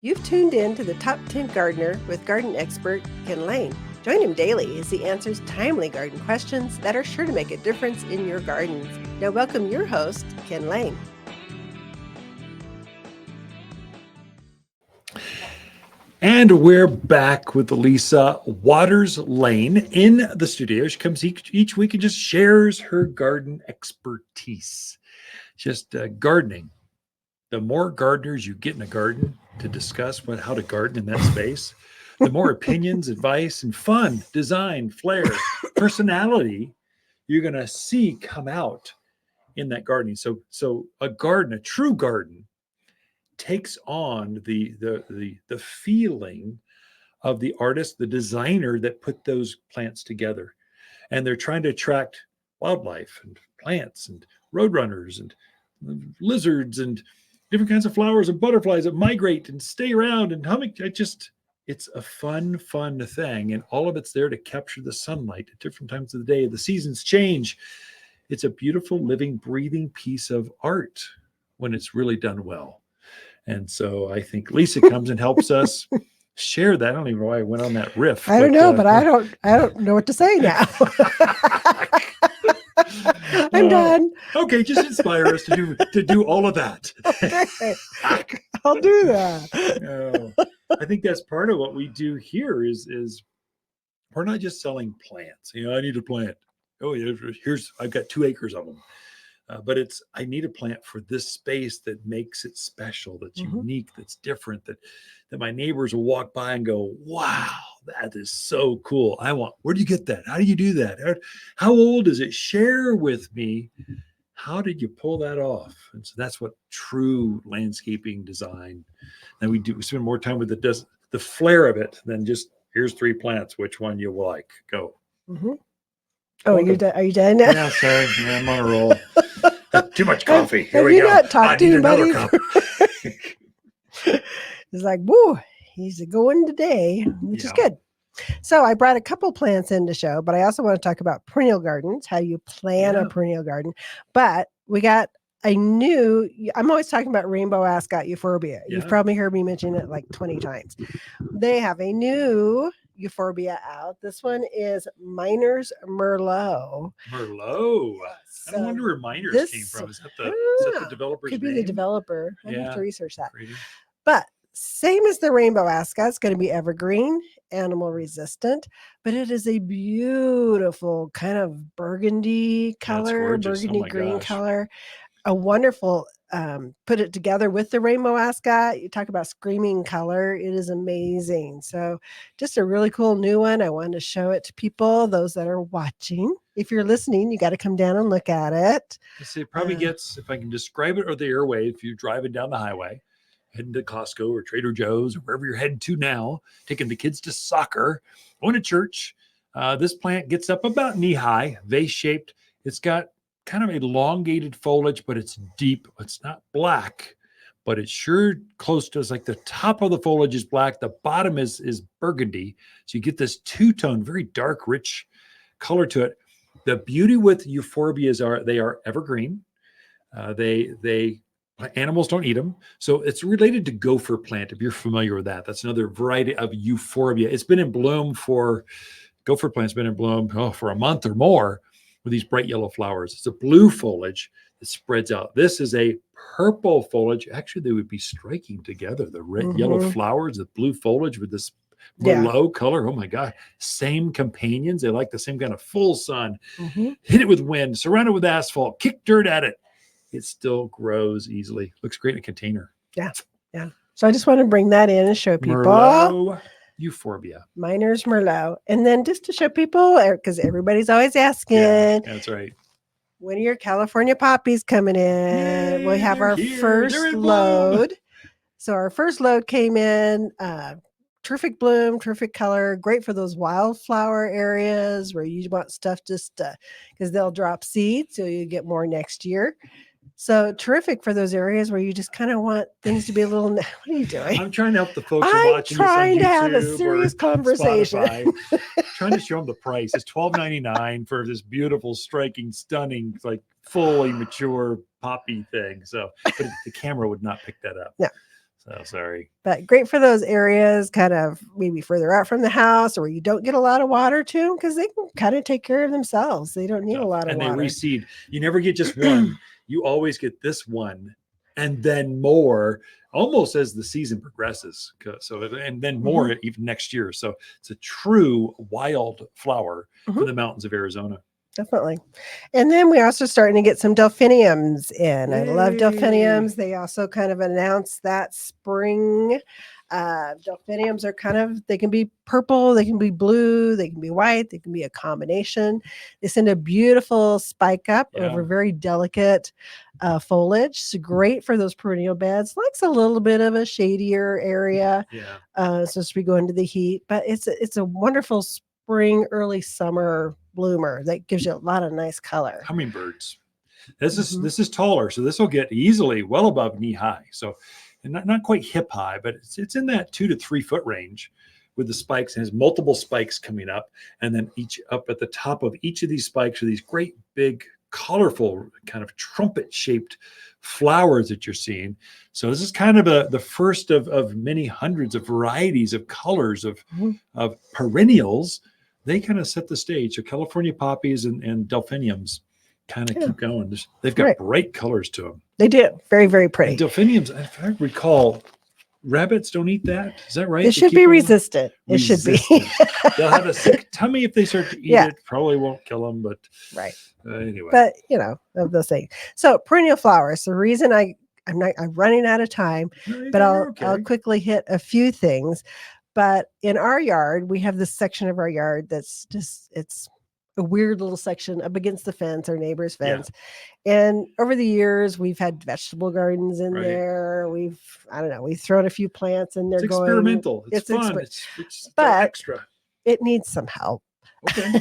You've tuned in to the Top 10 Gardener with garden expert Ken Lane. Join him daily as he answers timely garden questions that are sure to make a difference in your gardens. Now welcome your host, Ken Lane. And we're back with Lisa Lain in the studio. She comes each week and just shares her garden expertise. Just gardening. The more gardeners you get in a garden to discuss how to garden in that space, the more opinions, advice, and fun, design, flair, personality you're going to see come out in that gardening. So a true garden, takes on the feeling of the artist, the designer that put those plants together. And they're trying to attract wildlife and plants and roadrunners and lizards and different kinds of flowers and butterflies that migrate and stay around and humming. It's a fun thing. And all of it's there to capture the sunlight at different times of the day. The seasons change. It's a beautiful, living, breathing piece of art when it's really done well. And so I think Lisa comes and helps us share that. I don't even know why I went on that riff. I don't know, but I don't know what to say now. I'm done. Okay, just inspire us to do all of that. Okay. I'll do that. I think that's part of what we do here is we're not just selling plants. I need a plant. Oh, I've got 2 acres of them. But I need a plant for this space that makes it special, that's unique, that's different, that my neighbors will walk by and go, wow, that is so cool. Where do you get that? How do you do that? How old is it? Share with me. How did you pull that off? And so that's what true landscaping design. And we spend more time with the flair of it than just, here's 3 plants. Which one you like? Go. Mm-hmm. Oh, are you done now? Yeah, sorry. Yeah, I'm on a roll. Too much coffee. Here we go. Not talked to another cup. It's like, woo, he's going today, which is good. So I brought a couple plants in to show, but I also want to talk about perennial gardens, how you plan a perennial garden. But we got I'm always talking about Rainbow Ascot Euphorbia. You've probably heard me mention it like 20 times. They have a new Euphorbia out. This one is Miner's Merlot. Merlot. I don't wonder where Miners came from. Is that the developer's name? Could be the developer. I have to research that. Pretty. But same as the Rainbow Ascot, it's going to be evergreen, animal resistant, but it is a beautiful kind of burgundy color, burgundy green color. A wonderful put it together with the Rainbow Ascot. You talk about screaming color. It is amazing. So just a really cool new one. I wanted to show it to people, those that are watching. If you're listening, you got to come down and look at it. It probably gets, if I can describe it, or the airway, if you're driving down the highway, heading to Costco or Trader Joe's or wherever you're heading to now, taking the kids to soccer, going to church. This plant gets up about knee high, vase-shaped. It's got kind of elongated foliage, but it's deep. It's not black, but it's sure close to us. Like the top of the foliage is black. The bottom is burgundy. So you get this two-tone, very dark, rich color to it. The beauty with euphorbias they are evergreen. Animals don't eat them. So it's related to gopher plant, if you're familiar with that. That's another variety of euphorbia. It's been in bloom gopher plant's been in bloom for a month or more, with these bright yellow flowers. It's a blue foliage that spreads out. This is a purple foliage. Actually, they would be striking together. The red, yellow flowers, the blue foliage with this Merlot color. Oh my God. Same companions. They like the same kind of full sun. Hit it with wind, surrounded with asphalt, kick dirt at it. It still grows easily. Looks great in a container. Yeah. So I just want to bring that in and show people. Merlot Euphorbia. Miner's Merlot. And then just to show people, because everybody's always asking. Yeah, that's right. When are your California poppies coming in? We have our first load. So our first load came in. Terrific bloom, terrific color. Great for those wildflower areas where you want stuff just because they'll drop seeds. So you get more next year. So terrific for those areas where you just kind of want things to be a little. What are you doing? I'm trying to help the folks watching this on YouTube. I'm trying to have a serious conversation. Trying to show them the price. It's $12.99 for this beautiful, striking, stunning, like fully mature poppy thing. So but the camera would not pick that up. Yeah. Oh, sorry. But great for those areas kind of maybe further out from the house or where you don't get a lot of water to them because they can kind of take care of themselves. They don't need a lot of and water. They reseed. You never get just one. You always get this one and then more almost as the season progresses. So, and then more even next year. So it's a true wild flower from the mountains of Arizona. Definitely. And then we're also starting to get some delphiniums in. Yay. I love delphiniums. They also kind of announced that spring. Delphiniums are kind of, they can be purple, they can be blue, they can be white, they can be a combination. They send a beautiful spike up over very delicate foliage. It's great for those perennial beds. Likes a little bit of a shadier area. So as we go into the heat, but it's a wonderful spring, early summer bloomer that gives you a lot of nice color. Hummingbirds. This is taller, so this will get easily well above knee high. So, and not quite hip high, but it's in that 2 to 3 foot range with the spikes, and has multiple spikes coming up, and then each up at the top of each of these spikes are these great big colorful kind of trumpet shaped flowers that you're seeing. So this is kind of the first of many hundreds of varieties of colors of perennials. They kind of set the stage. So California poppies and delphiniums kind of keep going. They've got bright colors to them. They do. Very, very pretty. And delphiniums, if I recall, rabbits don't eat that. Is that right? It should be resistant. It should be. They'll have a sick tummy if they start to eat it. Probably won't kill them, but anyway. But of those things. So perennial flowers. The reason I'm running out of time, but I'll quickly hit a few things. But in our yard, we have this section of our yard that's just, it's a weird little section up against the fence, our neighbor's fence. And over the years, we've had vegetable gardens in there. We've thrown a few plants in there. It's experimental. It's fun. It's extra. It needs some help. Okay.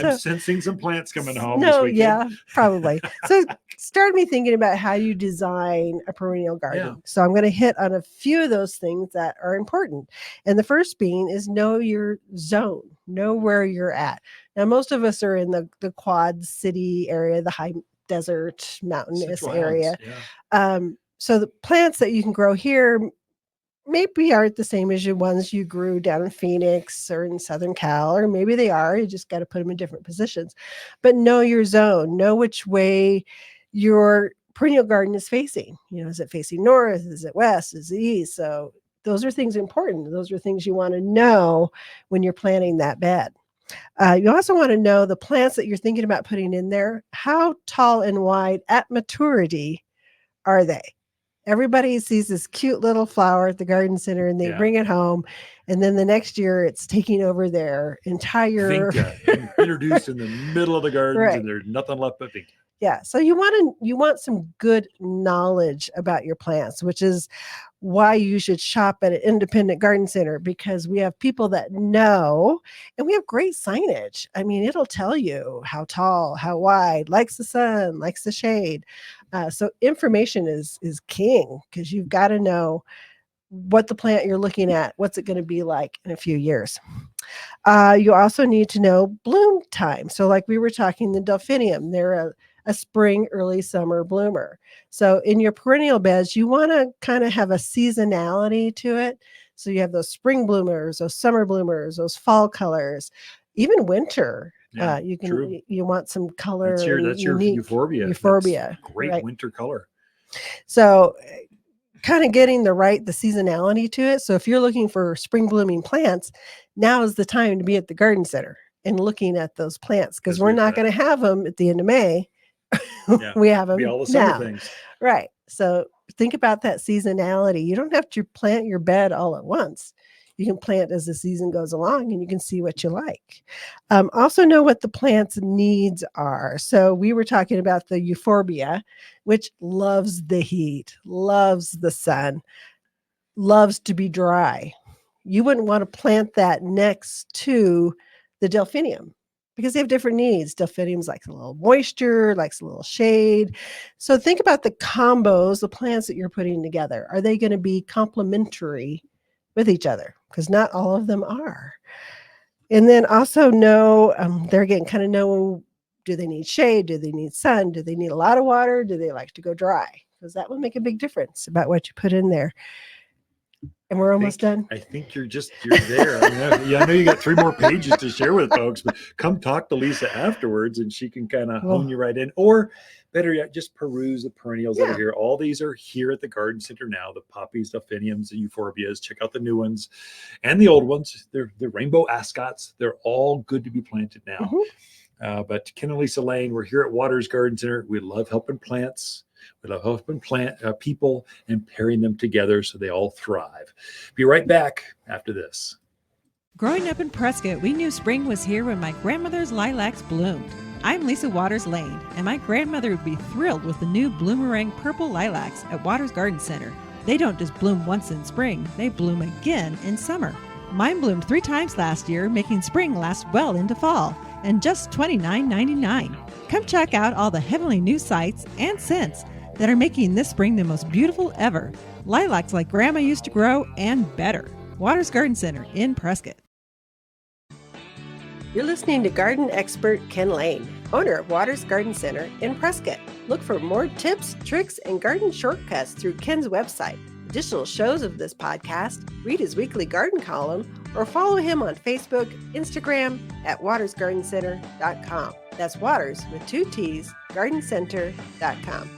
I'm sensing some plants coming home this weekend. Yeah, probably. So it started me thinking about how you design a perennial garden. Yeah. So I'm going to hit on a few of those things that are important. And the first being is know your zone, know where you're at. Now, most of us are in the Quad City area, the high desert, mountainous area. So the plants that you can grow here maybe aren't the same as the ones you grew down in Phoenix or in Southern Cal, or maybe they are. You just got to put them in different positions. But know your zone. Know which way your perennial garden is facing. Is it facing north? Is it west? Is it east? So those are things important. Those are things you want to know when you're planting that bed. You also want to know the plants that you're thinking about putting in there. How tall and wide at maturity are they? Everybody sees this cute little flower at the garden center and they bring it home. And then the next year it's taking over their entire introduced in the middle of the garden and there's nothing left but vinca. Yeah. So you want some good knowledge about your plants, which is why you should shop at an independent garden center, because we have people that know, and we have great signage. I mean, it'll tell you how tall, how wide, likes the sun, likes the shade. So information is king, because you've got to know what the plant you're looking at, what's it going to be like in a few years. You also need to know bloom time. So like we were talking, the delphinium, they're a spring, early summer bloomer. So in your perennial beds, you want to kind of have a seasonality to it. So you have those spring bloomers, those summer bloomers, those fall colors, even winter. You want some color. That's your euphorbia. Euphorbia. That's great winter color. So kind of getting the seasonality to it. So if you're looking for spring blooming plants, now is the time to be at the garden center and looking at those plants, because we're not going to have them at the end of May. We have them all the summer things. Right. So think about that seasonality. You don't have to plant your bed all at once. You can plant as the season goes along and you can see what you like. Also know what the plant's needs are. So we were talking about the euphorbia, which loves the heat, loves the sun, loves to be dry. You wouldn't want to plant that next to the delphinium, because they have different needs. Delphiniums likes a little moisture, likes a little shade. So think about the combos, the plants that you're putting together. Are they going to be complementary with each other? Because not all of them are. And then also know, do they need shade? Do they need sun? Do they need a lot of water? Do they like to go dry? Because that will make a big difference about what you put in there. And we're almost done. I think you're there. I know you got 3 more pages to share with folks, but come talk to Lisa afterwards and she can kind of hone you right in. Or better yet, just peruse the perennials that are here. All these are here at the garden center now. The poppies, Delphiniums, and euphorbias. Check out the new ones and the old ones. They're Rainbow Ascots. They're all good to be planted now. But Ken and Lisa Lain, we're here at Waters Garden Center. We love helping plants. We love helping people and pairing them together so they all thrive. Be right back after this. Growing up in Prescott, we knew spring was here when my grandmother's lilacs bloomed. I'm Lisa Waters Lain, and my grandmother would be thrilled with the new bloomerang purple lilacs at Waters Garden Center. They don't just bloom once in spring, they bloom again in summer. Mine bloomed 3 times last year, making spring last well into fall, and just $29.99. Come check out all the heavenly new sights and scents that are making this spring the most beautiful ever. Lilacs like Grandma used to grow and better. Waters Garden Center in Prescott. You're listening to garden expert Ken Lane, owner of Waters Garden Center in Prescott. Look for more tips, tricks, and garden shortcuts through Ken's website. Additional shows of this podcast, read his weekly garden column, or follow him on Facebook, Instagram at watersgardencenter.com. That's Waters with 2 T's, gardencenter.com.